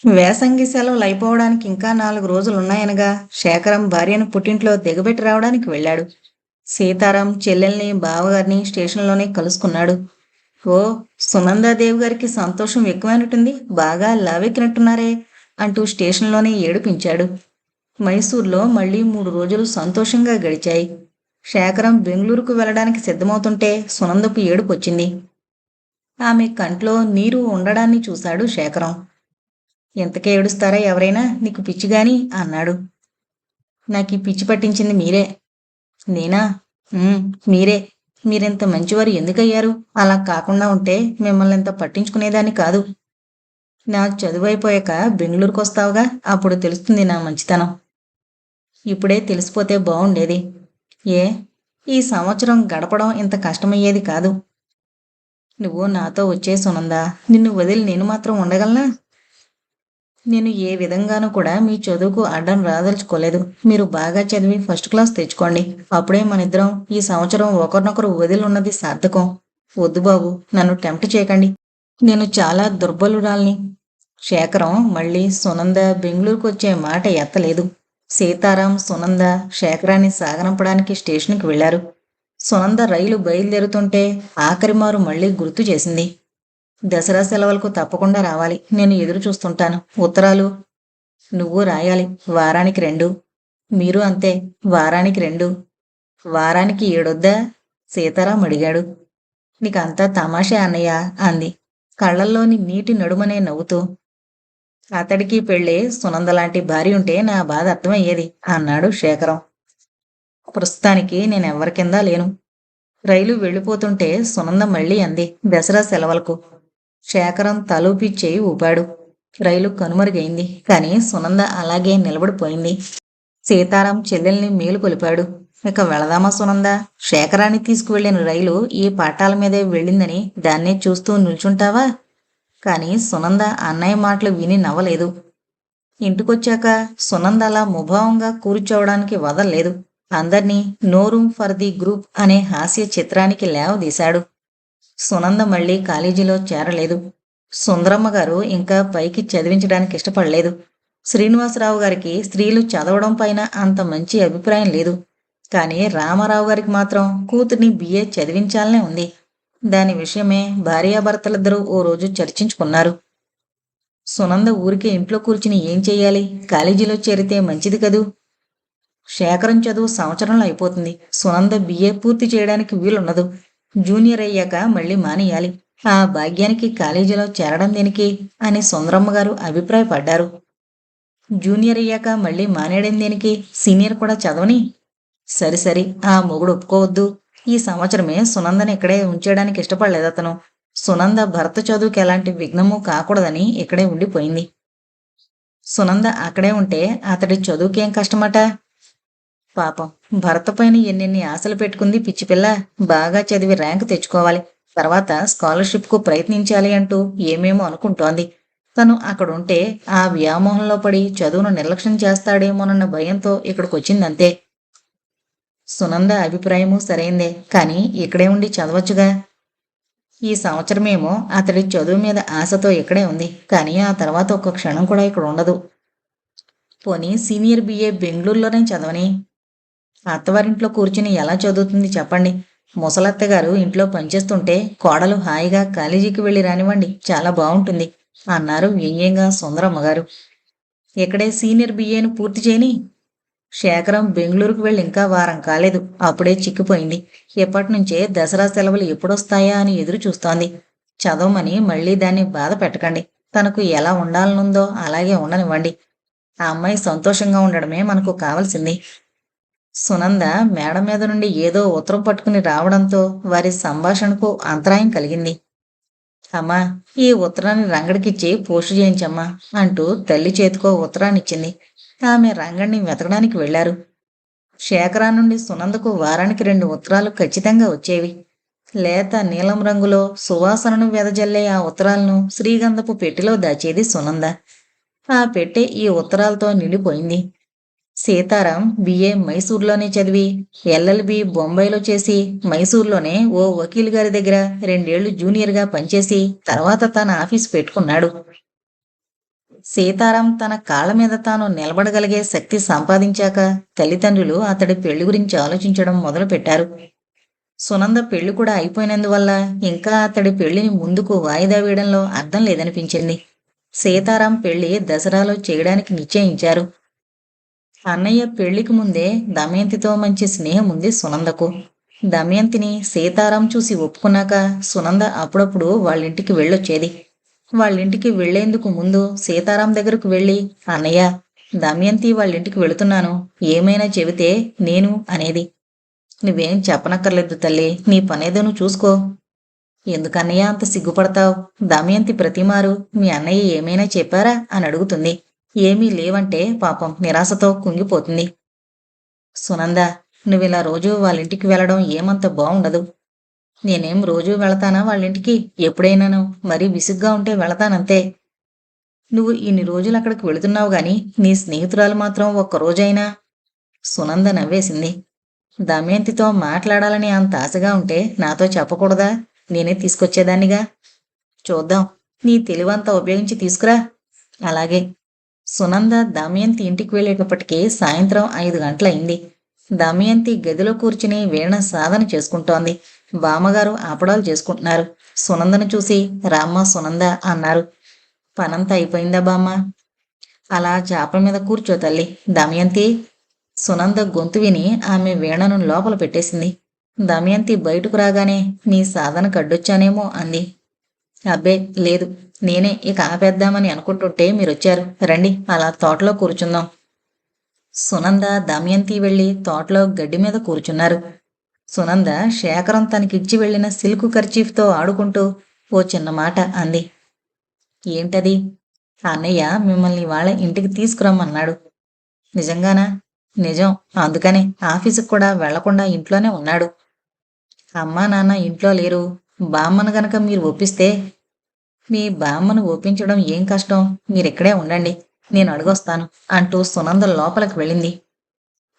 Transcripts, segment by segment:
వేసంగి సెలవులు అయిపోవడానికి ఇంకా 4 రోజులున్నాయనగా శేఖరం భార్యను పుట్టింట్లో దిగబెట్టి రావడానికి వెళ్ళాడు. సీతారాం చెల్లెల్ని, బావగారిని స్టేషన్‌లోనే కలుసుకున్నాడు. ఓ, సునందాదేవి గారికి సంతోషం ఎక్కువైనట్టుంది. బాగా లావెక్కినట్టున్నారే అంటూ స్టేషన్‌లోనే ఏడిపించాడు. మైసూర్లో మళ్ళీ 3 రోజులు సంతోషంగా గడిచాయి. శేఖరం బెంగుళూరుకు వెళ్ళడానికి సిద్ధమవుతుంటే సునందకు ఏడుపొచ్చింది. ఆమె కంట్లో నీరు ఉండడాన్ని చూశాడు శేఖరం. ఇంతకే ఏడుస్తారా ఎవరైనా? నీకు పిచ్చిగాని అన్నాడు. నాకీ పిచ్చి పట్టించింది మీరే. నేనా? "ఉమ్, మీరే. మీరింత మంచివారు ఎందుకయ్యారు? అలా కాకుండా ఉంటే మిమ్మల్ని ఇంత పట్టించుకునేదాన్ని కాదు. నా చదువైపోయాక బెంగుళూరుకొస్తావుగా, అప్పుడు తెలుస్తుంది నా మంచితనం. ఇప్పుడే తెలిసిపోతే బావుండేది. ఏ, ఈ సంవత్సరం గడపడం ఇంత కష్టమయ్యేది కాదు. నువ్వు నాతో వచ్చే సునందా. నిన్ను వదిలి నేను మాత్రం ఉండగలనా? నేను ఏ విధంగానూ కూడా మీ చదువుకు అడ్డం రాదలుచుకోలేదు. మీరు బాగా చదివి ఫస్ట్ క్లాస్ తెచ్చుకోండి. అప్పుడే మనిద్దరం ఈ సంవత్సరం ఒకరినొకరు వదిలి ఉన్నది సార్థకం. వద్దు బాబు, నన్ను టెంప్ట్ చేయకండి. నేను చాలా దుర్బలురాల్ని. శేఖరం మళ్ళీ సునంద బెంగుళూరుకు వచ్చే మాట ఎత్తలేదు. సీతారాం, సునంద శేఖరాన్ని సాగనంపడానికి స్టేషన్కి వెళ్లారు. సునంద రైలు బయలుదేరుతుంటే ఆఖరిమారు మళ్ళీ గుర్తు చేసింది. దసరా సెలవులకు తప్పకుండా రావాలి. నేను ఎదురు చూస్తుంటాను. ఉత్తరాలు నువ్వు రాయాలి. వారానికి 2. మీరు అంతే. వారానికి 2. వారానికి 7 సీతారాం అడిగాడు. నీకంతా తమాషే అన్నయ్య అంది, కళ్ళల్లోని నీటి నడుమనే నవ్వుతూ. అతడికి పెళ్ళే సునందలాంటి భార్య ఉంటే నా బాధ అర్థమయ్యేది అన్నాడు శేఖరం. ప్రస్తుతానికి నేనెవ్వరి కింద లేను. రైలు వెళ్ళిపోతుంటే సునంద మళ్ళీ అంది, దసరా సెలవులకు. శేఖరం తలూపి చేయి ఊపాడు. రైలు కనుమరుగైంది. కాని సునంద అలాగే నిలబడిపోయింది. సీతారాం చెల్లెల్ని మేలుకొలిపాడు. ఇక వెళదామా సునంద? శేఖరాన్ని తీసుకువెళ్లిన రైలు ఈ పాఠాల మీదే వెళ్ళిందని దాన్నే చూస్తూ నిల్చుంటావా? కాని సునంద అన్నయ్య మాటలు విని నవ్వలేదు. ఇంటికొచ్చాక సునంద అలా ముభావంగా కూర్చోవడానికి వదల్లేదు. అందర్నీ no room for the group అనే హాస్య చిత్రానికి లేవదీశాడు. సునంద మళ్ళీ కాలేజీలో చేరలేదు. సుందరమ్మ గారు ఇంకా పైకి చదివించడానికి ఇష్టపడలేదు. శ్రీనివాసరావు గారికి స్త్రీలు చదవడం పైన అంత మంచి అభిప్రాయం లేదు. కానీ రామారావు గారికి మాత్రం కూతుర్ని బిఏ చదివించాలనే ఉంది. దాని విషయమే భార్యాభర్తలిద్దరూ ఓ రోజు చర్చించుకున్నారు. సునంద ఊరికే ఇంట్లో కూర్చుని ఏం చెయ్యాలి? కాలేజీలో చేరితే మంచిది కదూ. శేఖరం చదువు సంవత్సరంలో అయిపోతుంది. సునంద బిఏ పూర్తి చేయడానికి వీలుండదు. జూనియర్ అయ్యాక మళ్ళీ మానేయాలి. ఆ భాగ్యానికి కాలేజీలో చేరడం దేనికి అని సుందరమ్మ గారు అభిప్రాయపడ్డారు. జూనియర్ అయ్యాక మళ్ళీ మానేయడం దేనికి? సీనియర్ కూడా చదవని. సరి ఆ మొగుడు ఒప్పుకోవద్దు. ఈ సంవత్సరమే సునందని ఇక్కడే ఉంచేయడానికి ఇష్టపడలేదు అతను. సునంద భర్త చదువుకి ఎలాంటి విఘ్నమూ కాకూడదని ఇక్కడే ఉండిపోయింది. సునంద అక్కడే ఉంటే అతడి చదువుకేం కష్టమట. పాపం, భర్త పైన ఎన్నెన్ని ఆశలు పెట్టుకుంది పిచ్చిపిల్ల. బాగా చదివి ర్యాంకు తెచ్చుకోవాలి, తర్వాత స్కాలర్షిప్కు ప్రయత్నించాలి అంటూ ఏమేమో అనుకుంటోంది. తను అక్కడుంటే ఆ వ్యామోహంలో పడి చదువును నిర్లక్ష్యం చేస్తాడేమోనన్న భయంతో ఇక్కడికొచ్చిందంతే. సునంద అభిప్రాయమూ సరైందే. కానీ ఇక్కడే ఉండి చదవచ్చుగా. ఈ సంవత్సరమేమో అతడి చదువు మీద ఆశతో ఇక్కడే ఉంది. కానీ ఆ తర్వాత ఒక్క క్షణం కూడా ఇక్కడ ఉండదు. పోనీ సీనియర్ బిఏ బెంగళూరులోనే చదవని. అత్తవారింట్లో కూర్చుని ఎలా చదువుతుంది చెప్పండి? ముసలత్తగారు ఇంట్లో పనిచేస్తుంటే కోడలు హాయిగా కాలేజీకి వెళ్ళి రానివ్వండి, చాలా బాగుంటుంది అన్నారు వ్యంగ్యంగా సుందరమ్మగారు. ఇక్కడే సీనియర్ బిఏను పూర్తి చేయని. శేఖరం బెంగళూరుకు వెళ్ళి ఇంకా వారం కాలేదు. అప్పుడే చిక్కిపోయింది. ఎప్పటినుంచే దసరా సెలవులు ఎప్పుడొస్తాయా అని ఎదురు చూస్తోంది. చదవమని మళ్ళీ దాన్ని బాధ పెట్టకండి. తనకు ఎలా ఉండాలనుందో అలాగే ఉండనివ్వండి. ఆ అమ్మాయి సంతోషంగా ఉండడమే మనకు కావలసింది. సునంద మేడ మీద నుండి ఏదో ఉత్తరం పట్టుకుని రావడంతో వారి సంభాషణకు అంతరాయం కలిగింది. అమ్మా, ఈ ఉత్తరాన్ని రంగడికిచ్చి పోస్టు చేయించమ్మా అంటూ తల్లి చేతికో ఉత్తరాన్నిచ్చింది. ఆమె రంగడిని వెతకడానికి వెళ్లారు. శేఖరా నుండి సునందకు వారానికి 2 ఉత్తరాలు ఖచ్చితంగా వచ్చేవి. లేత నీలం రంగులో సువాసనను వెదజల్లే ఆ ఉత్తరాలను శ్రీగంధపు పెట్టెలో దాచేది సునంద. ఆ పెట్టె ఈ ఉత్తరాలతో నిండిపోయింది. సీతారాం బిఏ మైసూర్లోనే చదివి ఎల్ఎల్బి బొంబాయిలో చేసి మైసూర్లోనే ఓ వకీల్ గారి దగ్గర 2 ఏళ్లు జూనియర్గా పనిచేసి తర్వాత తన ఆఫీసు పెట్టుకున్నాడు. సీతారాం తన కాళ్ళ మీద తాను నిలబడగలిగే శక్తి సంపాదించాక తల్లిదండ్రులు అతడి పెళ్లి గురించి ఆలోచించడం మొదలుపెట్టారు. సునంద పెళ్లి కూడా అయిపోయినందువల్ల ఇంకా అతడి పెళ్లిని ముందుకు వాయిదా వేయడంలో అర్థం లేదనిపించింది. సీతారాం పెళ్లి దసరాలో చేయడానికి నిశ్చయించారు. అన్నయ్య పెళ్లికి ముందే దమయంతితో మంచి స్నేహం ఉంది సునందకు. దమయంతిని సీతారాం చూసి ఒప్పుకున్నాక సునంద అప్పుడప్పుడు వాళ్ళింటికి వెళ్ళొచ్చేది. వాళ్ళింటికి వెళ్లేందుకు ముందు సీతారాం దగ్గరకు వెళ్ళి, అన్నయ్య, దమయంతి వాళ్ళింటికి వెళుతున్నాను, ఏమైనా చెబితే నేను అనేది. నువ్వేం చెప్పనక్కర్లేదు తల్లి, నీ పనేదో నువ్వు చూసుకో. ఎందుకన్నయ్య అంత సిగ్గుపడతావు? దమయంతి ప్రతిమారు మీ అన్నయ్య ఏమైనా చెప్పారా అని అడుగుతుంది. ఏమీ లేవంటే పాపం నిరాశతో కుంగిపోతుంది. సునంద, నువ్విలా రోజూ వాళ్ళింటికి వెళ్ళడం ఏమంత బావుండదు. నేనేం రోజూ వెళతానా వాళ్ళింటికి? ఎప్పుడైనాను మరీ విసుగ్గా ఉంటే వెళతానంతే. నువ్వు ఇన్ని రోజులు అక్కడికి వెళుతున్నావు గాని నీ స్నేహితురాలు మాత్రం ఒక్కరోజైనా. సునంద నవ్వేసింది. దమయంతితో మాట్లాడాలని అంత ఆశగా ఉంటే నాతో చెప్పకూడదా? నేనే తీసుకొచ్చేదాన్నిగా. చూద్దాం, నీ తెలివంతా ఉపయోగించి తీసుకురా. అలాగే. సునంద దమయంతి ఇంటికి వెళ్ళేటప్పటికీ సాయంత్రం 5 గంటలయింది. దమయంతి గదిలో కూర్చుని వీణ సాధన చేసుకుంటోంది. బామ్మగారు ఆపడాలు చేసుకుంటున్నారు. సునందను చూసి రామ్మ సునంద అన్నారు. పనంతా అయిపోయిందా బామ్మ? అలా చాపల మీద కూర్చో తల్లి. దమయంతి. సునంద గొంతు విని ఆమె వీణను లోపల పెట్టేసింది. దమయంతి బయటకు రాగానే నీ సాధనకు అడ్డొచ్చానేమో అంది. అబ్బే లేదు, నేనే ఇక ఆపేద్దామని అనుకుంటుంటే మీరొచ్చారు. రండి, అలా తోటలో కూర్చుందాం. సునంద దమయంతి వెళ్లి తోటలో గడ్డి మీద కూర్చున్నారు. సునంద శేఖరం తనకిచ్చి వెళ్లిన సిల్కు కర్చీఫ్తో ఆడుకుంటూ ఓ చిన్న మాట అంది. ఏంటది? అన్నయ్య మిమ్మల్ని వాళ్ళ ఇంటికి తీసుకురమ్మన్నాడు. నిజంగానా? నిజం. అందుకనే ఆఫీసుకు కూడా వెళ్లకుండా ఇంట్లోనే ఉన్నాడు. అమ్మా నాన్న ఇంట్లో లేరు. బామ్మను గనక మీరు ఒప్పిస్తే. మీ బామ్మను ఒప్పించడం ఏం కష్టం? మీరిక్కడే ఉండండి, నేను అడుగొస్తాను అంటూ సునంద లోపలికి వెళ్ళింది.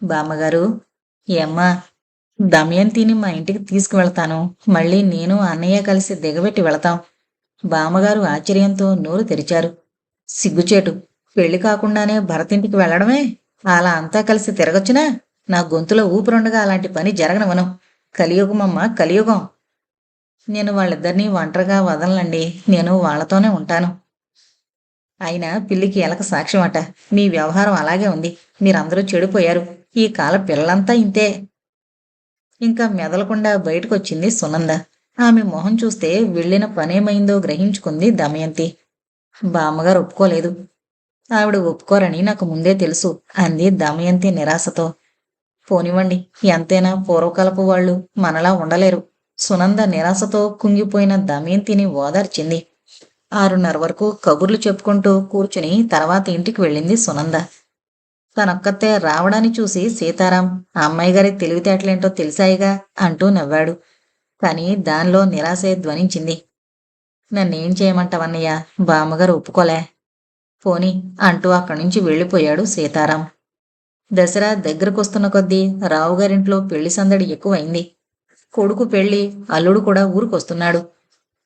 బామ్మగారు. ఏమ్మా? దమయంతిని మా ఇంటికి తీసుకువెళ్తాను. మళ్ళీ నేను అన్నయ్య కలిసి దిగబెట్టి వెళతాం. బామ్మగారు ఆశ్చర్యంతో నోరు తెరిచారు. సిగ్గుచేటు, పెళ్లి కాకుండానే భరతింటికి వెళ్లడమే? అలా అంతా కలిసి తిరగొచ్చునా? నా గొంతులో ఊపిరుండగా అలాంటి పని జరగనివ్వను. కలియుగమమ్మ, కలియుగం. నేను వాళ్ళిద్దరినీ ఒంటరిగా వదలనండి. నేను వాళ్లతోనే ఉంటాను. అయినా పిల్లికి ఎలక సాక్ష్యమట. మీ వ్యవహారం అలాగే ఉంది. మీరందరూ చెడిపోయారు. ఈ కాల పిల్లలంతా ఇంతే. ఇంకా మెదలకుండా బయటకొచ్చింది సునంద. ఆమె మొహం చూస్తే వెళ్ళిన పనేమైందో గ్రహించుకుంది దమయంతి. బామ్మగారు ఒప్పుకోలేదు. ఆవిడ ఒప్పుకోరని నాకు ముందే తెలుసు అంది దమయంతి నిరాశతో. పోనివ్వండి, ఎంతైనా పూర్వకాలపు వాళ్ళు మనలా ఉండలేరు. సునంద నిరాశతో కుంగిపోయిన దమయంతిని ఓదార్చింది. 6:30 వరకు కబుర్లు చెప్పుకుంటూ కూర్చుని తర్వాత ఇంటికి వెళ్ళింది సునంద. తనొక్కతే రావడాన్ని చూసి సీతారాం, ఆ అమ్మాయి గారి తెలివితేటలేంటో తెలిసాయిగా అంటూ నవ్వాడు. కాని దానిలో నిరాశే ధ్వనించింది. నన్నేం చేయమంటావన్నయ్య? బామ్మగారు ఒప్పుకోలే. పోని అంటూ అక్కడి నుంచి వెళ్ళిపోయాడు సీతారాం. దసరా దగ్గరకొస్తున్న కొద్దీ రావుగారింట్లో పెళ్లి సందడి ఎక్కువైంది. కొడుకు పెళ్లి, అల్లుడు కూడా ఊరికొస్తున్నాడు.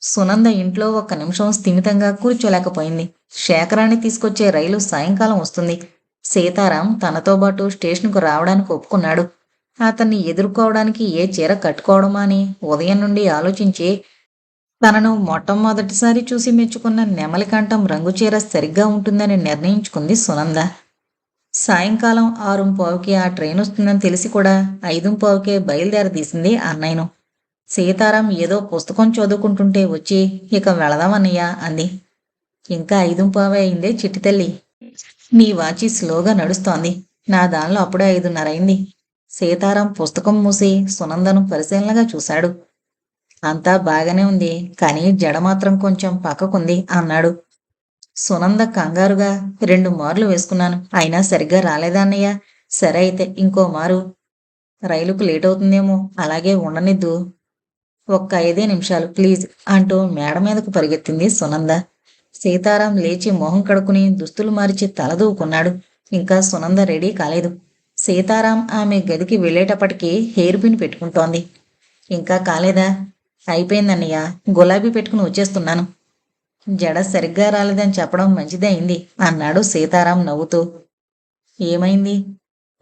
సునంద ఇంట్లో ఒక్క నిమిషం స్థిమితంగా కూర్చోలేకపోయింది. శేఖరాన్ని తీసుకొచ్చే రైలు సాయంకాలం వస్తుంది. సీతారాం తనతో పాటు స్టేషన్కు రావడానికి ఒప్పుకున్నాడు. అతన్ని ఎదుర్కోవడానికి ఏ చీర కట్టుకోవడమా అని ఉదయం నుండి ఆలోచించి తనను మొట్టమొదటిసారి చూసి మెచ్చుకున్న నెమలికంఠం రంగు చీర సరిగ్గా ఉంటుందని నిర్ణయించుకుంది సునంద. సాయంకాలం 6:15కి ఆ ట్రైన్ వస్తుందని తెలిసి కూడా 5:15కే బయలుదేరదీసింది అన్నయ్యను. సీతారాం ఏదో పుస్తకం చదువుకుంటుంటే వచ్చి, ఇక వెళదామన్నయ్యా అంది. ఇంకా 5:15 అయిందే చిట్టి తల్లి. నీ వాచి స్లోగా నడుస్తోంది. నా దానిలో అప్పుడే 5:30 అయింది. సీతారాం పుస్తకం మూసి సునందను పరిశీలనగా చూశాడు. అంతా బాగానే ఉంది, కానీ జడ మాత్రం కొంచెం పక్కకుంది అన్నాడు. సునంద కంగారుగా 2 మార్లు వేసుకున్నాను, అయినా సరిగ్గా రాలేదా అన్నయ్య? సరే అయితే ఇంకో మారు. రైలుకు లేట్ అవుతుందేమో, అలాగే ఉండనిద్దు. ఒక్క 5 నిమిషాలు ప్లీజ్ అంటూ మేడ మీదకు పరిగెత్తింది సునంద. సీతారాం లేచి మొహం కడుక్కుని దుస్తులు మార్చి తలదూకున్నాడు. ఇంకా సునంద రెడీ కాలేదు. సీతారాం ఆమె గదికి వెళ్ళేటప్పటికీ హెయిర్ పిన్ పెట్టుకుంటోంది. ఇంకా కాలేదా? అయిపోయిందన్నయ్య, గులాబీ పెట్టుకుని వచ్చేస్తున్నాను. జడ సరిగ్గా రాలేదని చెప్పడం మంచిదే అయింది అన్నాడు సీతారాం నవ్వుతూ. ఏమైంది?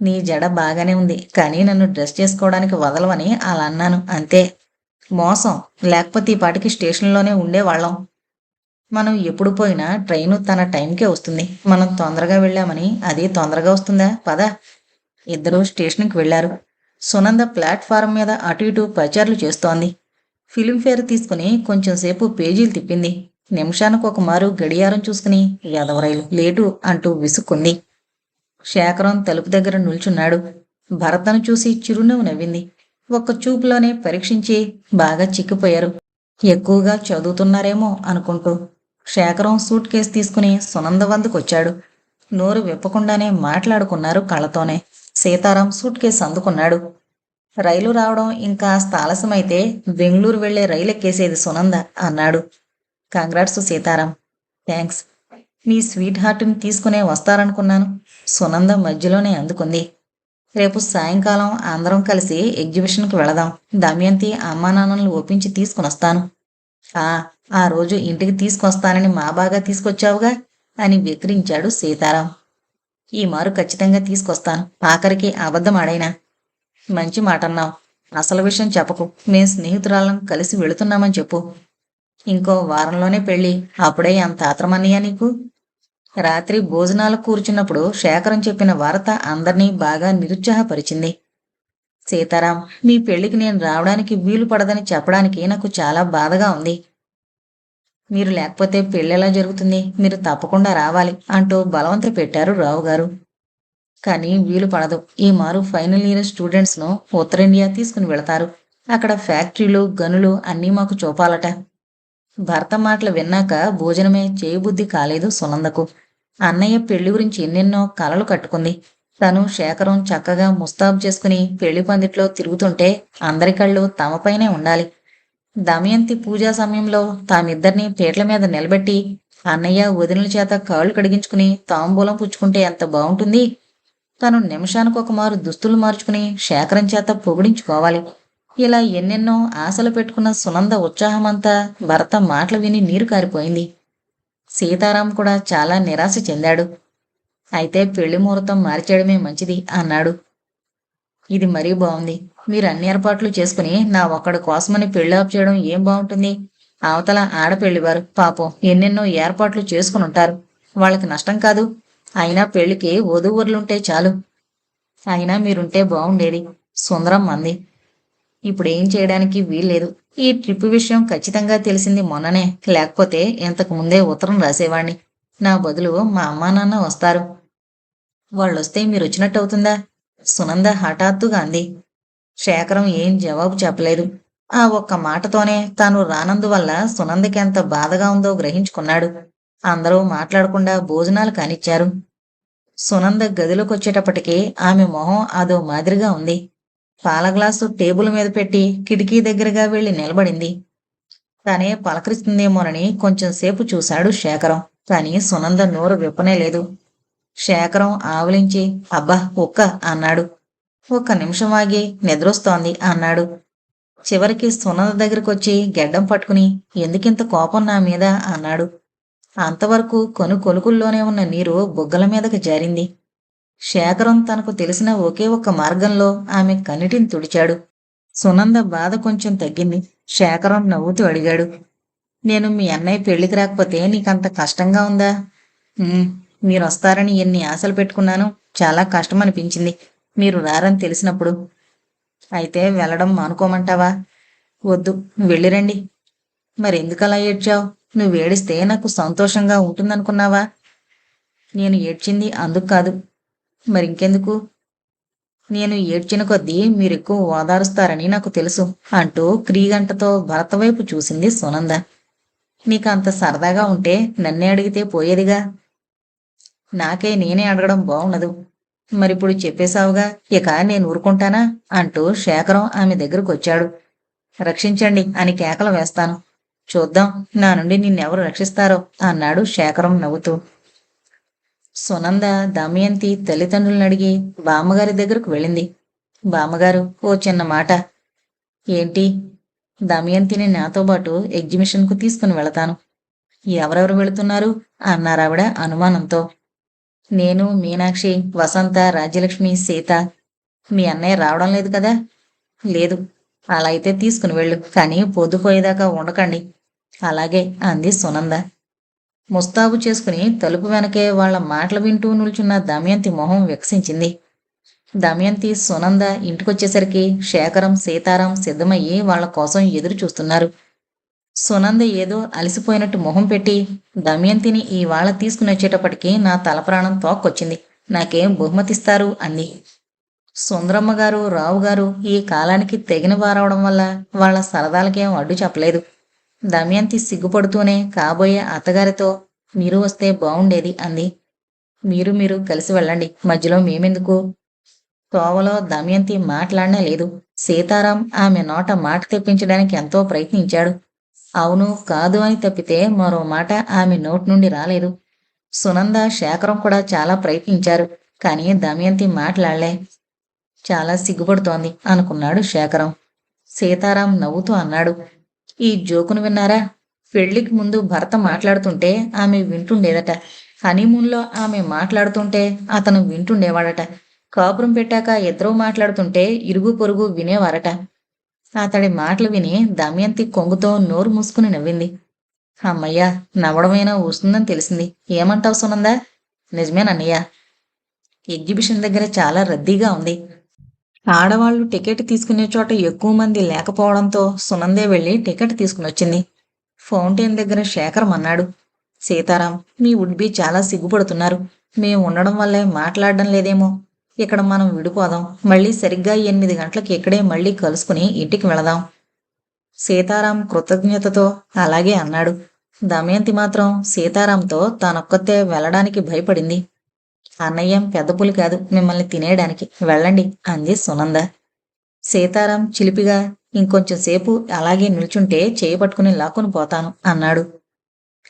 నీ జడ బాగానే ఉంది, కానీ నన్ను డ్రెస్ చేసుకోవడానికి వదలవని అలా అన్నాను అంతే. మోసం. లేకపోతే ఈ పాటికి స్టేషన్లోనే ఉండేవాళ్ళం. మనం ఎప్పుడు పోయినా ట్రైను తన టైంకే వస్తుంది. మనం తొందరగా వెళ్ళామని అది తొందరగా వస్తుందా? పద. ఇద్దరూ స్టేషన్కి వెళ్లారు. సునంద ప్లాట్ఫారం మీద అటు ఇటు పచార్లు చేస్తోంది. ఫిలింఫేర్ తీసుకుని కొంచెంసేపు పేజీలు తిప్పింది. నిమిషానికి ఒక మారు గడియారం చూసుకుని ఎదవరైలు లేటు అంటూ విసుక్కుంది. శేఖరం తలుపు దగ్గర నిల్చున్నాడు. భరతను చూసి చిరునవ్వు నవ్వింది. ఒక్క చూపులోనే పరీక్షించి బాగా చిక్కిపోయారు. ఎక్కువగా చదువుతున్నారేమో అనుకుంటూ. శేఖరం సూట్ కేసు తీసుకుని సునంద వందుకొచ్చాడు. నోరు విప్పకుండానే మాట్లాడుకున్నారు కళ్ళతోనే. సీతారాం సూట్ కేసు అందుకున్నాడు. రైలు రావడం ఇంకాస్త ఆలస్యమైతే బెంగళూరు వెళ్లే రైలు ఎక్కేసేది సునంద అన్నాడు. కంగ్రాట్స్ సీతారాం. థ్యాంక్స్. నీ స్వీట్ హార్ట్ని తీసుకునే వస్తారనుకున్నాను. సునంద మధ్యలోనే అందుకుంది. రేపు సాయంకాలం అందరం కలిసి ఎగ్జిబిషన్కి వెళదాం. దమయంతి అమ్మా నాన్నలను ఒప్పించి తీసుకునొస్తాను. ఆ ఆ రోజు ఇంటికి తీసుకొస్తానని మా బాగా తీసుకొచ్చావుగా అని వెక్కిరించాడు సీతారాం. ఈ మారు ఖచ్చితంగా తీసుకొస్తాను. ఆఖరికి అబద్ధం ఆడైనా. మంచి మాటన్నావు. అసలు విషయం చెప్పకు. మేం స్నేహితురాళ్ళం కలిసి వెళుతున్నామని చెప్పు. ఇంకో వారంలోనే పెళ్ళి. అప్పుడే అంత ఆత్రమన్నయ్యా నీకు? రాత్రి భోజనాలు కూర్చున్నప్పుడు శేఖరం చెప్పిన వార్త అందర్నీ బాగా నిరుత్సాహపరిచింది. సీతారాం, మీ పెళ్లికి నేను రావడానికి వీలు పడదని చెప్పడానికి నాకు చాలా బాధగా ఉంది. మీరు లేకపోతే పెళ్ళెలా జరుగుతుంది? మీరు తప్పకుండా రావాలి అంటూ బలవంత పెట్టారు రావుగారు. కానీ వీలు పడదు. ఈ మారు ఫైనల్ ఇయర్ స్టూడెంట్స్ను ఉత్తర ఇండియా తీసుకుని వెళతారు. అక్కడ ఫ్యాక్టరీలు గనులు అన్నీ మాకు చూపాలట. భర్త మాటలు విన్నాక భోజనమే చేయబుద్ధి కాలేదు సునందకు. అన్నయ్య పెళ్లి గురించి ఎన్నెన్నో కలలు కట్టుకుంది. తను శేఖరం చక్కగా ముస్తాబు చేసుకుని పెళ్లి పందిట్లో తిరుగుతుంటే అందరి కళ్ళు తమపైనే ఉండాలి. దమయంతి పూజా సమయంలో తామిద్దరినీ పీటల మీద నిలబెట్టి అన్నయ్య వదినల చేత కాళ్ళు కడిగించుకుని తాంబూలం పుచ్చుకుంటే ఎంత బాగుంటుంది. తను నిమిషానికి ఒక మారు దుస్తులు మార్చుకుని శేఖరం చేత పొగిడించుకోవాలి. ఇలా ఎన్నెన్నో ఆశలు పెట్టుకున్న సునంద ఉత్సాహమంతా భర్త మాటలు విని నీరు కారిపోయింది. సీతారాం కూడా చాలా నిరాశ చెందాడు. అయితే పెళ్లి ముహూర్తం మార్చేయడమే మంచిది అన్నాడు. ఇది మరీ బాగుంది. మీరు అన్ని ఏర్పాట్లు చేసుకుని నా ఒక్కడి కోసమని పెళ్లి ఆపు చేయడం ఏం బాగుంటుంది? అవతల ఆడపెళ్లివారు పాపం ఎన్నెన్నో ఏర్పాట్లు చేసుకుని ఉంటారు. వాళ్ళకి నష్టం కాదు. అయినా పెళ్లికి వధూవరులుంటే చాలు. అయినా మీరుంటే బాగుండేది. సుందరం అంది. ఇప్పుడేం చేయడానికి వీల్లేదు. ఈ ట్రిప్ విషయం ఖచ్చితంగా తెలిసింది మొన్ననే. లేకపోతే ఇంతకు ముందే ఉత్తరం రాసేవాణ్ణి. నా బదులు మా అమ్మా నాన్న వస్తారు. వాళ్ళొస్తే మీరొచ్చినట్టు అవుతుందా? సునంద హఠాత్తుగా అంది. శేఖరం ఏం జవాబు చెప్పలేదు. ఆ ఒక్క మాటతోనే తాను రానందువల్ల సునందకి ఎంత బాధగా ఉందో గ్రహించుకున్నాడు. అందరూ మాట్లాడకుండా భోజనాలు కానిచ్చారు. సునంద గదిలోకొచ్చేటప్పటికి ఆమె మొహం అదో మాదిరిగా ఉంది. పాల గ్లాసు టేబుల్ మీద పెట్టి కిటికీ దగ్గరగా వెళ్లి నిలబడింది. తనే పలకరిస్తుందేమోనని కొంచెం సేపు చూశాడు శేఖరం. కాని సునంద నోరు విప్పనే లేదు. శేఖరం ఆవలించి అబ్బా ఒక్క అన్నాడు. ఒక్క నిమిషం ఆగి నిద్రొస్తోంది అన్నాడు. చివరికి సునంద దగ్గరకొచ్చి గెడ్డం పట్టుకుని ఎందుకింత కోపం నా మీద అన్నాడు. అంతవరకు కొలుకుల్లోనే ఉన్న నీరు బుగ్గల మీదకి జారింది. శేఖరం తనకు తెలిసిన ఒకే ఒక్క మార్గంలో ఆమె కన్నిటిని తుడిచాడు. సునంద బాధ కొంచెం తగ్గింది. శేఖరం నవ్వుతూ అడిగాడు. నేను మీ అన్నయ్య పెళ్లికి రాకపోతే నీకంత కష్టంగా ఉందా? మీరొస్తారని ఎన్ని ఆశలు పెట్టుకున్నాను. చాలా కష్టం అనిపించింది మీరు రారని తెలిసినప్పుడు. అయితే వెళ్ళడం మానుకోమంటావా? వద్దు, వెళ్ళిరండి. మరెందుకలా ఏడ్చావు? నువ్వేడిస్తే నాకు సంతోషంగా ఉంటుందనుకున్నావా? నేను ఏడ్చింది అందుకు కాదు. మరింకెందుకు? నేను ఏడ్చిన కొద్దీ మీరెక్కువ ఓదారుస్తారని నాకు తెలుసు అంటూ క్రీగంటతో భరత వైపు చూసింది సునంద. నీకంత సరదాగా ఉంటే నన్నే అడిగితే పోయేదిగా. నాకే నేనే అడగడం బాగుండదు. మరిప్పుడు చెప్పేశావుగా, ఇక నేను ఊరుకుంటానా అంటూ శేఖరం ఆమె దగ్గరకొచ్చాడు. రక్షించండి అని కేకలు వేస్తాను. చూద్దాం నా నుండి నిన్నెవరు రక్షిస్తారో అన్నాడు శేఖరం నవ్వుతూ. సునంద దమయంతి తల్లిదండ్రులను అడిగి బామ్మగారి దగ్గరకు వెళ్ళింది. బామ్మగారు, ఓ చిన్న మాట. ఏంటి? దమయంతిని నాతో పాటు ఎగ్జిబిషన్కు తీసుకుని వెళతాను. ఎవరెవరు వెళుతున్నారు అన్నారావిడ అనుమానంతో. నేను, మీనాక్షి, వసంత, రాజ్యలక్ష్మి, సీత. మీ అన్నయ్య రావడం లేదు కదా? లేదు. అలా అయితే తీసుకుని వెళ్ళు, కానీ పొద్దుపోయేదాకా ఉండకండి. అలాగే అంది సునంద. ముస్తాబు చేసుకుని తలుపు వెనకే వాళ్ల మాటలు వింటూ నిల్చున్న దమయంతి మొహం వికసించింది. దమయంతి, సునంద ఇంటికొచ్చేసరికి శేఖరం, సీతారాం సిద్ధమయ్యి వాళ్ల కోసం ఎదురు చూస్తున్నారు. సునంద ఏదో అలసిపోయినట్టు మొహం పెట్టి, దమయంతిని ఇవాళ తీసుకుని వచ్చేటప్పటికి నా తలప్రాణం తోక్కొచ్చింది. నాకేం బహుమతిస్తారు అంది. సుందరమ్మ గారు, రావు గారు ఈ కాలానికి తెగిన వారవడం వల్ల వాళ్ల సరదాలకేం అడ్డు చెప్పలేదు. దమయంతి సిగ్గుపడుతూనే కాబోయే అత్తగారితో, మీరు వస్తే బావుండేది అంది. మీరు కలిసి వెళ్ళండి, మధ్యలో మేమెందుకు? తోవలో దమయంతి మాట్లాడనే లేదు. సీతారాం ఆమె నోట మాట తెప్పించడానికి ఎంతో ప్రయత్నించాడు. అవును, కాదు అని తప్పితే మరో మాట ఆమె నోటి నుండి రాలేదు. సునంద, శేఖరం కూడా చాలా ప్రయత్నించారు, కానీ దమయంతి మాట్లాడలే. చాలా సిగ్గుపడుతోంది అనుకున్నాడు శేఖరం. సీతారాం నవ్వుతూ అన్నాడు, ఈ జోకును విన్నారా? పెళ్లికి ముందు భర్త మాట్లాడుతుంటే ఆమె వింటుండేదట. హనీమూన్లో ఆమె మాట్లాడుతుంటే అతను వింటుండేవాడట. కాపురం పెట్టాక ఇద్దరూ మాట్లాడుతుంటే ఇరుగు పొరుగు వినేవారట. అతడి మాటలు విని దమయంతి కొంగుతో నోరు మూసుకుని నవ్వింది. అమ్మయ్యా, నవ్వడమైనా వస్తుందని తెలిసింది. ఏమంటావు సునందా? నిజమేనన్నయ్య. ఎగ్జిబిషన్ దగ్గర చాలా రద్దీగా ఉంది. ఆడవాళ్లు టికెట్ తీసుకునే చోట ఎక్కువ మంది లేకపోవడంతో సునందే వెళ్ళి టికెట్ తీసుకునొచ్చింది. ఫౌంటైన్ దగ్గర శేఖరం అన్నాడు, సీతారాం, మీ వుడ్బీ చాలా సిగ్గుపడుతున్నారు. మేం ఉండడం వల్లే మాట్లాడడం లేదేమో. ఇక్కడ మనం విడిపోదాం. మళ్ళీ సరిగ్గా 8 గంటలకి ఇక్కడే మళ్ళీ కలుసుకుని ఇంటికి వెళదాం. సీతారాం కృతజ్ఞతతో అలాగే అన్నాడు. దమయంతి మాత్రం సీతారాంతో తానొక్కతే వెళ్ళడానికి భయపడింది. అన్నయ్యం పెద్ద పులి కాదు మిమ్మల్ని తినేయడానికి, వెళ్ళండి అంది సునంద. సీతారాం చిలిపిగా, ఇంకొంచెం సేపు అలాగే నిల్చుంటే చేయబట్టుకుని లాక్కుని పోతాను అన్నాడు.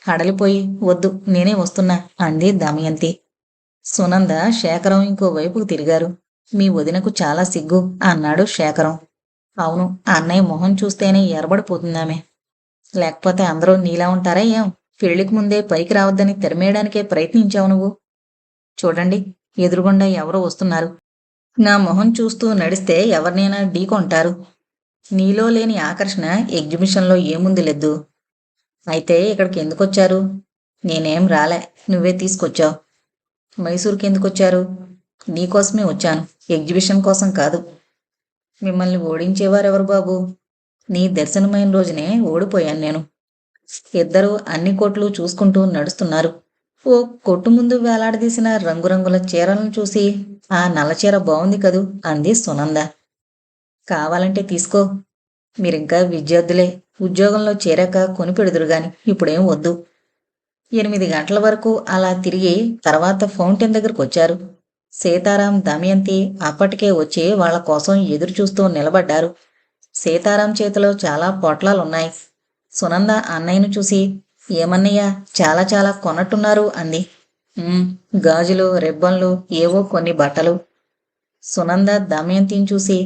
హడలిపోయి, వద్దు నేనే వస్తున్నా అంది దమయంతి. సునంద, శేఖరం ఇంకో వైపుకు తిరిగారు. మీ వదినకు చాలా సిగ్గు అన్నాడు శేఖరం. అవును, అన్నయ్య మొహం చూస్తేనే ఎరబడిపోతుందామె. లేకపోతే అందరూ నీలా ఉంటారా ఏం? పెళ్లికి ముందే పైకి రావద్దని తెరమేయడానికే ప్రయత్నించావు నువ్వు. చూడండి, ఎదురుగుండా ఎవరో వస్తున్నారు. నా మొహం చూస్తూ నడిస్తే ఎవరినైనా ఢీకొంటారు. నీలో లేని ఆకర్షణ ఎగ్జిబిషన్లో ఏముంది లెద్దు. అయితే ఇక్కడికి ఎందుకొచ్చారు? నేనేం రాలే, నువ్వే తీసుకొచ్చావు. మైసూర్కి ఎందుకొచ్చారు? నీకోసమే వచ్చాను, ఎగ్జిబిషన్ కోసం కాదు. మిమ్మల్ని ఓడించేవారెవరు బాబు? నీ దర్శనమైన రోజునే ఓడిపోయాను నేను. ఇద్దరూ అన్ని కొట్లు చూసుకుంటూ నడుస్తున్నారు. ఓ కొట్టు ముందు వేలాడదీసిన రంగురంగుల చీరలను చూసి, ఆ నల్లచీర బాగుంది కదూ అంది సునంద. కావాలంటే తీసుకో. మీరింకా విద్యార్థులే, ఉద్యోగంలో చేరాక కొనిపెడుదురుగాని, ఇప్పుడేం వద్దు. 8 గంటల వరకు అలా తిరిగి తర్వాత ఫౌంటైన్ దగ్గరకు వచ్చారు. సీతారాం, దమయంతి అప్పటికే వచ్చి వాళ్ల కోసం ఎదురు చూస్తూ నిలబడ్డారు. సీతారాం చేతిలో చాలా పొట్లాలున్నాయి. సునంద అన్నయ్యను చూసి, ఏమన్నయ్యా, చాలా చాలా కొన్నట్టున్నారు అంది. గాజులు, రిబ్బన్లు, ఏవో కొన్ని బట్టలు. సునంద దమయంతిని చూసి,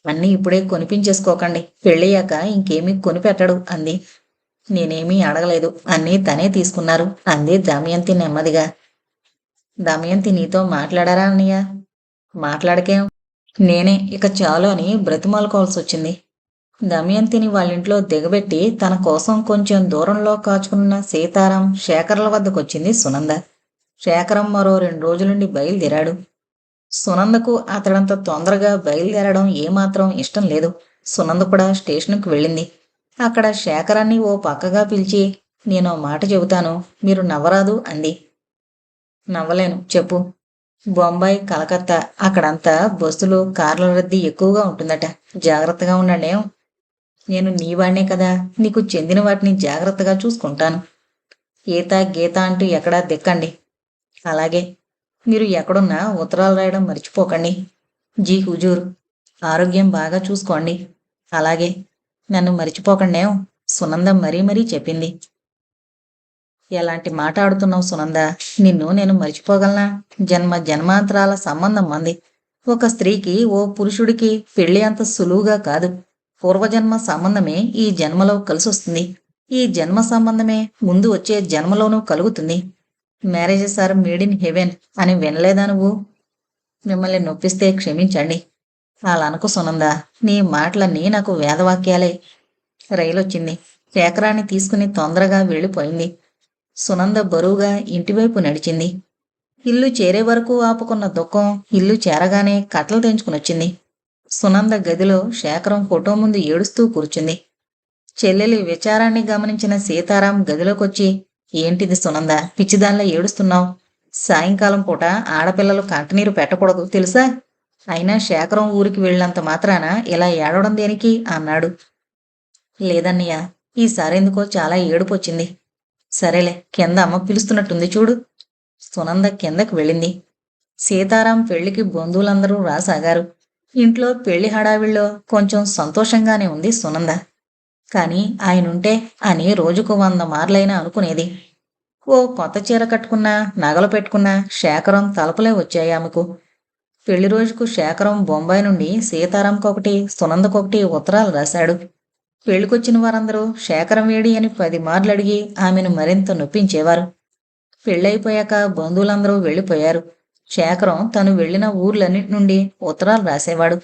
అన్నీ ఇప్పుడే కొనిపించేసుకోకండి, పెళ్ళయ్యాక ఇంకేమీ కొనిపెట్టడు అంది. నేనేమీ అడగలేదు, అన్నీ తనే తీసుకున్నారు అంది దమయంతి నెమ్మదిగా. దమయంతి నీతో మాట్లాడారా అన్నయ్య? మాట్లాడకేం, నేనే ఇక చాలు అని బ్రతిమాలుకోవాల్సి వచ్చింది. దమయంతిని వాళ్ళింట్లో దిగబెట్టి తన కోసం కొంచెం దూరంలో కాచుకున్న సీతారాం, శేఖర్ల వద్దకొచ్చింది సునంద. శేఖరం మరో 2 రోజులుండి బయలుదేరాడు. సునందకు అతడంత తొందరగా బయలుదేరడం ఏమాత్రం ఇష్టం లేదు. సునంద కూడా స్టేషన్కు వెళ్ళింది. అక్కడ శేఖరాన్ని ఓ పక్కగా పిలిచి, నేనో మాట చెబుతాను, మీరు నవ్వరాదు అంది. నవ్వలేను, చెప్పు. బొంబాయి, కలకత్తా అక్కడంతా బస్సులు, కార్ల రద్దీ ఎక్కువగా ఉంటుందట. జాగ్రత్తగా ఉండండి. నేను నీవాణ్ణే కదా, నీకు చెందిన వాటిని జాగ్రత్తగా చూసుకుంటాను. ఈత గీత అంటూ ఎక్కడా దిక్కండి. అలాగే. మీరు ఎక్కడున్నా ఉత్తరాలు రాయడం మర్చిపోకండి. జీ హుజూర్. ఆరోగ్యం బాగా చూసుకోండి. అలాగే. నన్ను మరిచిపోకండేం, సునంద మరీ మరీ చెప్పింది. ఎలాంటి మాట ఆడుతున్నావు సునంద? నిన్ను నేను మర్చిపోగలనా? జన్మ జన్మాంతరాల సంబంధం మంది. ఒక స్త్రీకి ఓ పురుషుడికి పెళ్లి అంత సులువుగా కాదు. పూర్వజన్మ సంబంధమే ఈ జన్మలో కలిసొస్తుంది. ఈ జన్మ సంబంధమే ముందు వచ్చే జన్మలోనూ కలుగుతుంది. Marriages are made in heaven అని వినలేదా నువ్వు? మిమ్మల్ని నొప్పిస్తే క్షమించండి. అలా అనకు సునందా. నీ మాటలన్నీ నాకు వేదవాక్యాలే. రైలొచ్చింది. శేఖరాన్ని తీసుకుని తొందరగా వెళ్ళిపోయింది. సునంద బరువుగా ఇంటివైపు నడిచింది. ఇల్లు చేరే వరకు ఆపుకున్న దుఃఖం ఇల్లు చేరగానే కట్టలు తెంచుకునొచ్చింది. సునంద గదిలో శేఖరం ఫోటో ముందు ఏడుస్తూ కూర్చుంది. చెల్లెలి విచారాన్ని గమనించిన సీతారాం గదిలోకొచ్చి, ఏంటిది సునంద, పిచ్చిదానిలా ఏడుస్తున్నావు? సాయంకాలం పూట ఆడపిల్లలు కంటనీరు పెట్టకూడదు తెలుసా? అయినా శేఖరం ఊరికి వెళ్ళినంత మాత్రాన ఇలా ఏడవడం దేనికి అన్నాడు. లేదన్నయ్య, ఈసారెందుకో చాలా ఏడుపొచ్చింది. సరేలే, కింద అమ్మ పిలుస్తున్నట్టుంది చూడు. సునంద కిందకు వెళ్ళింది. సీతారాం పెళ్లికి బంధువులందరూ రాసాగారు. ఇంట్లో పెళ్లి హడావిళ్ళో కొంచెం సంతోషంగానే ఉంది సునంద. కాని ఆయనుంటే అని రోజుకు 100 మార్లైనా అనుకునేది. ఓ కొత్త చీర కట్టుకున్నా, నగలు పెట్టుకున్నా శేఖరం తలపులే వచ్చాయి ఆమెకు. పెళ్లి రోజుకు శేఖరం బొంబాయి నుండి సీతారాంకొకటి, సునందకొకటి ఉత్తరాలు రాశాడు. పెళ్లికొచ్చిన వారందరూ శేఖరం వేడి అని 10 మార్లు అడిగి ఆమెను మరింత నొప్పించేవారు. పెళ్ళైపోయాక బంధువులందరూ వెళ్ళిపోయారు. శేఖరం తను వెళ్లిన ఊర్లన్నిటి నుండి ఉత్తరాలు రాసేవాడు.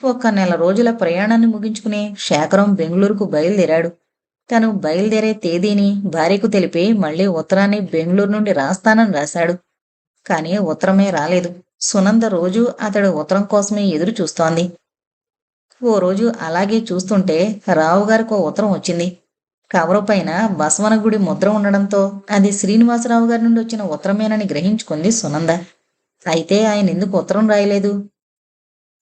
ఒక్క నెల రోజుల ప్రయాణాన్ని ముగించుకుని శేఖరం బెంగళూరుకు బయలుదేరాడు. తను బయలుదేరే తేదీని భార్యకు తెలిపి మళ్లీ ఉత్తరాన్ని బెంగళూరు నుండి రాస్తానని రాశాడు. కాని ఉత్తరమే రాలేదు. సునంద రోజూ అతడి ఉత్తరం కోసమే ఎదురు చూస్తోంది. ఓ రోజు అలాగే చూస్తుంటే రావుగారికి ఓ ఉత్తరం వచ్చింది. కవరు పైన బసవనగుడి ముద్ర ఉండడంతో అది శ్రీనివాసరావు గారి నుండి వచ్చిన ఉత్తరమేనని గ్రహించుకుంది సునంద. అయితే ఆయన ఎందుకు ఉత్తరం రాయలేదు?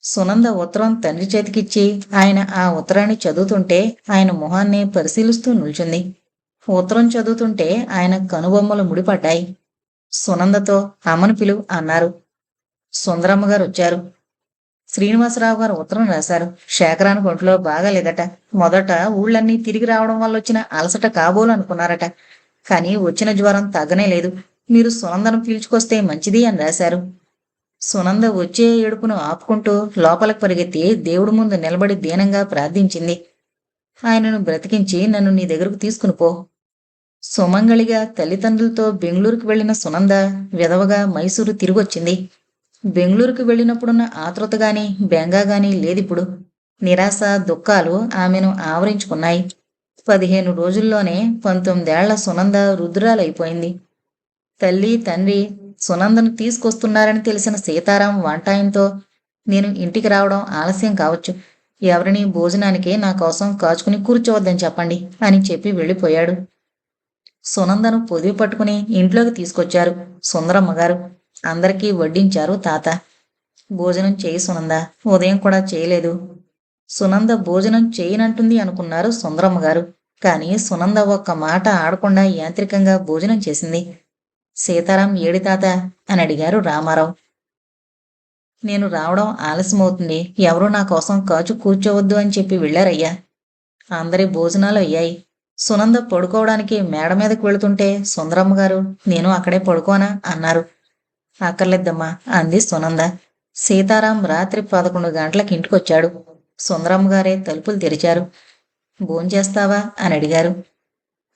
సునంద ఉత్తరం తండ్రి చేతికిచ్చి ఆయన ఆ ఉత్తరాన్ని చదువుతుంటే ఆయన మొహాన్ని పరిశీలిస్తూ నిల్చుంది. ఉత్తరం చదువుతుంటే ఆయన కనుబొమ్మలు ముడిపడ్డాయి. సునందతో అమ్మను పిలు అన్నారు. సుందరమ్మ గారు వచ్చారు. శ్రీనివాసరావు గారు ఉత్తరం రాశారు. శేఖరానికి ఒంట్లో బాగాలేదట. మొదట ఊళ్ళన్నీ తిరిగి రావడం వల్ల వచ్చిన అలసట కాబోలు అనుకున్నారట. కాని వచ్చిన జ్వరం తగ్గనే లేదు. మీరు సునందను పీల్చుకొస్తే మంచిది అని రాశారు. సునంద వచ్చే ఏడుపును ఆపుకుంటూ లోపలికి పరిగెత్తి దేవుడి ముందు నిలబడి దీనంగా ప్రార్థించింది. ఆయనను బ్రతికించి నన్ను నీ దగ్గరకు తీసుకుని పో. సుమంగళిగా తల్లిదండ్రులతో బెంగళూరుకు వెళ్లిన సునంద విధవగా మైసూరు తిరిగొచ్చింది. బెంగళూరుకు వెళ్ళినప్పుడున్న ఆతృతగాని బెంగాగాని లేదిప్పుడు. నిరాశ దుఃఖాలు ఆమెను ఆవరించుకున్నాయి. 15 రోజుల్లోనే 19 ఏళ్ల సునంద రుద్రాలైపోయింది. తల్లి తండ్రి సునందను తీసుకొస్తున్నారని తెలిసిన సీతారాం వంటాయంతో, నేను ఇంటికి రావడం ఆలస్యం కావచ్చు, ఎవరిని భోజనానికి నా కోసం కాచుకుని కూర్చోవద్దని చెప్పండి అని చెప్పి వెళ్ళిపోయాడు. సునందను పొదివి పట్టుకుని ఇంట్లోకి తీసుకొచ్చారు సుందరమ్మగారు. అందరికీ వడ్డించారు తాత. భోజనం చేయి సునంద, ఉదయం కూడా చేయలేదు. సునంద భోజనం చేయనంటుంది అనుకున్నారు సుందరమ్మగారు. కాని సునంద ఒక్క మాట ఆడకుండా యాంత్రికంగా భోజనం చేసింది. సీతారాం ఏడి తాత అని అడిగారు రామారావు. నేను రావడం ఆలస్యమవుతుంది, ఎవరూ నా కోసం కాచు కూర్చోవద్దు అని చెప్పి వెళ్ళారయ్యా. అందరి భోజనాలు అయ్యాయి. సునంద పడుకోవడానికి మేడ మీదకు వెళుతుంటే సుందరమ్మగారు, నేను అక్కడే పడుకోనా అన్నారు. అక్కర్లేద్దమ్మా అంది సునంద. సీతారాం రాత్రి 11 గంటలకు ఇంటికొచ్చాడు. సుందరమ్మగారే తలుపులు తెరిచారు. భోంచేస్తావా అని అడిగారు.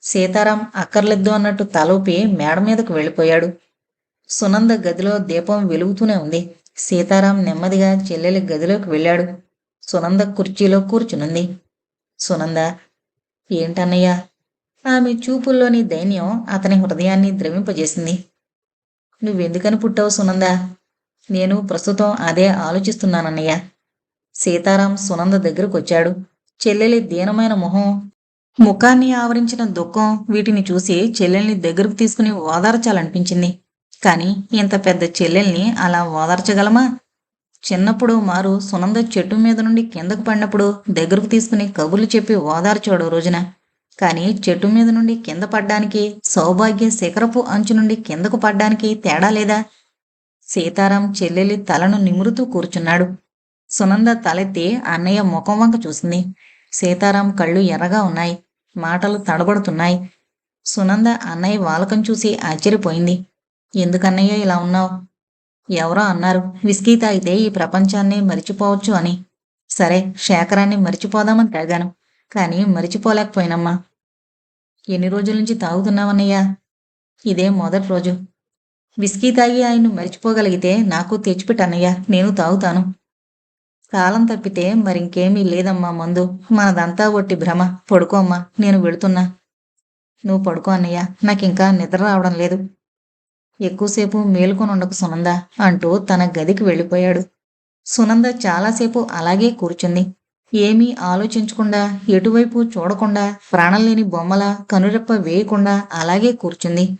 సీతారాం అక్కర్లేదు అన్నట్టు తలూపి మేడ మీదకు వెళ్ళిపోయాడు. సునంద గదిలో దీపం వెలుగుతూనే ఉంది. సీతారాం నెమ్మదిగా చెల్లెలి గదిలోకి వెళ్ళాడు. సునంద కుర్చీలో కూర్చునుంది. సునంద, ఏంటన్నయ్యా? ఆమె చూపుల్లోని దైన్యం అతని హృదయాన్ని ద్రవింపజేసింది. నువ్వెందుకని పుట్టావు సునందా? నేను ప్రస్తుతం అదే ఆలోచిస్తున్నానన్నయ్య. సీతారాం సునంద దగ్గరకొచ్చాడు. చెల్లెలి దీనమైన మొహం, ముఖాన్ని ఆవరించిన దుఃఖం వీటిని చూసి చెల్లెల్ని దగ్గరకు తీసుకుని ఓదార్చాలనిపించింది. కాని ఇంత పెద్ద చెల్లెల్ని అలా ఓదార్చగలమా? చిన్నప్పుడు మారు సునంద చెట్టు మీద నుండి కిందకు పడినప్పుడు దగ్గరకు తీసుకుని కబుర్లు చెప్పి ఓదార్చాడు రోజున. కాని చెట్టు మీద నుండి కింద పడ్డానికి, సౌభాగ్య శిఖరపు అంచు నుండి కిందకు పడ్డానికి తేడా లేదా? సీతారాం చెల్లెలి తలను నిమురుతూ కూర్చున్నాడు. సునంద తలెత్తి అన్నయ్య ముఖం వంక చూసింది. సీతారాం కళ్ళు ఎర్రగా ఉన్నాయి. మాటలు తడబడుతున్నాయి. సునంద అన్నయ్య వాలకం చూసి ఆశ్చర్యపోయింది. ఎందుకన్నయ్య ఇలా ఉన్నావు? ఎవరో అన్నారు విస్కీ తాగితే ఈ ప్రపంచాన్నే మరిచిపోవచ్చు అని. సరే, శేఖరాన్ని మరిచిపోదామని తాగాను. కాని మరిచిపోలేకపోయినమ్మా. ఎన్ని రోజుల నుంచి తాగుతున్నావన్నయ్యా? ఇదే మొదటి రోజు. విస్కీ తాగి ఆయన్ను మరిచిపోగలిగితే నాకు తెచ్చిపెట్టన్నయ్యా, నేను తాగుతాను. కాలం తప్పితే మరింకేమీ లేదమ్మా మందు. మనదంతా ఒట్టి భ్రమ. పడుకో అమ్మా, నేను వెళుతున్నా. నువ్వు పడుకో అన్నయ్య, నాకింకా నిద్ర రావడం లేదు. ఎక్కువసేపు మేలుకొని ఉండకు సునంద అంటూ తన గదికి వెళ్ళిపోయాడు. సునంద చాలాసేపు అలాగే కూర్చుంది. ఏమీ ఆలోచించకుండా, ఎటువైపు చూడకుండా, ప్రాణం లేని బొమ్మలా కనురెప్ప వేయకుండా అలాగే కూర్చుంది.